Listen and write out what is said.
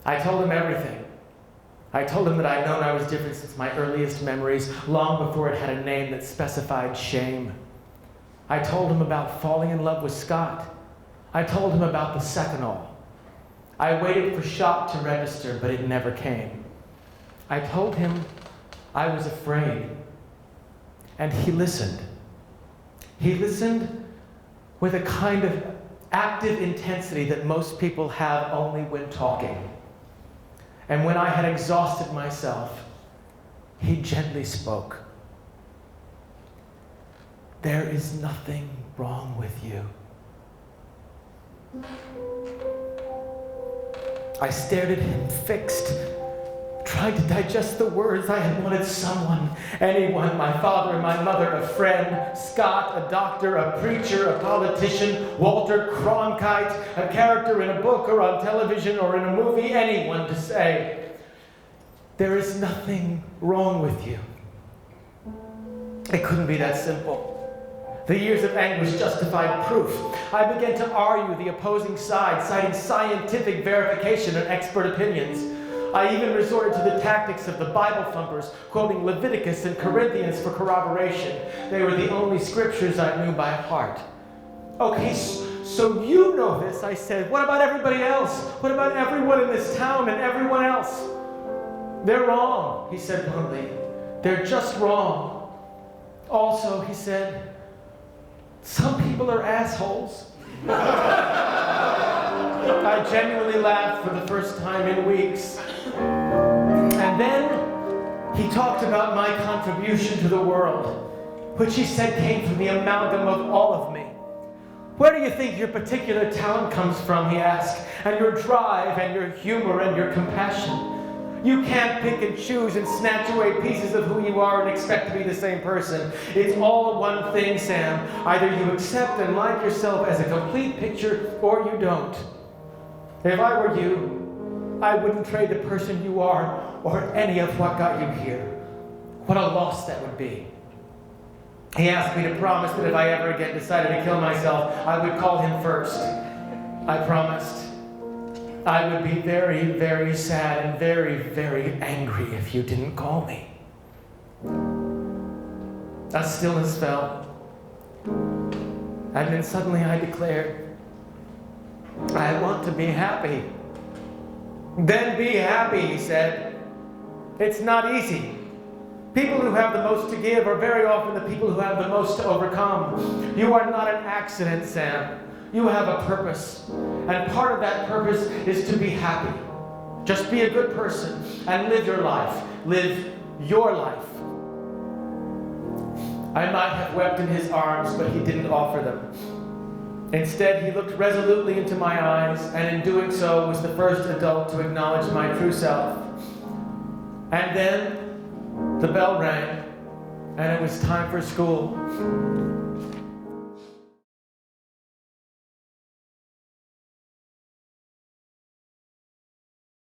I told him everything. I told him that I'd known I was different since my earliest memories, long before it had a name that specified shame. I told him about falling in love with Scott. I told him about the Seconal. I waited for shock to register, but it never came. I told him I was afraid, and he listened. He listened with a kind of active intensity that most people have only when talking. And when I had exhausted myself, he gently spoke. There is nothing wrong with you. I stared at him, fixed, trying to digest the words. I had wanted someone, anyone, my father, my mother, a friend, Scott, a doctor, a preacher, a politician, Walter Cronkite, a character in a book or on television or in a movie, anyone to say, there is nothing wrong with you. It couldn't be that simple. The years of anguish justified proof. I began to argue the opposing side, citing scientific verification and expert opinions. I even resorted to the tactics of the Bible thumpers, quoting Leviticus and Corinthians for corroboration. They were the only scriptures I knew by heart. Okay, so you know this, I said. What about everybody else? What about everyone in this town and everyone else? They're wrong, he said bluntly. They're just wrong. Also, he said, some people are assholes. I genuinely laughed for the first time in weeks. And then he talked about my contribution to the world, which he said came from the amalgam of all of me. Where do you think your particular talent comes from, he asked, and your drive and your humor and your compassion? You can't pick and choose and snatch away pieces of who you are and expect to be the same person. It's all one thing, Sam. Either you accept and like yourself as a complete picture, or you don't. If I were you, I wouldn't trade the person you are or any of what got you here. What a loss that would be. He asked me to promise that if I ever again decided to kill myself, I would call him first. I promised. I would be very, very sad and very, very angry if you didn't call me. A stillness fell. And then suddenly I declared, I want to be happy. Then be happy, he said. It's not easy. People who have the most to give are very often the people who have the most to overcome. You are not an accident, Sam. You have a purpose. And part of that purpose is to be happy. Just be a good person and live your life. Live your life. I might have wept in his arms, but he didn't offer them. Instead, he looked resolutely into my eyes, and in doing so was the first adult to acknowledge my true self. And then the bell rang, and it was time for school.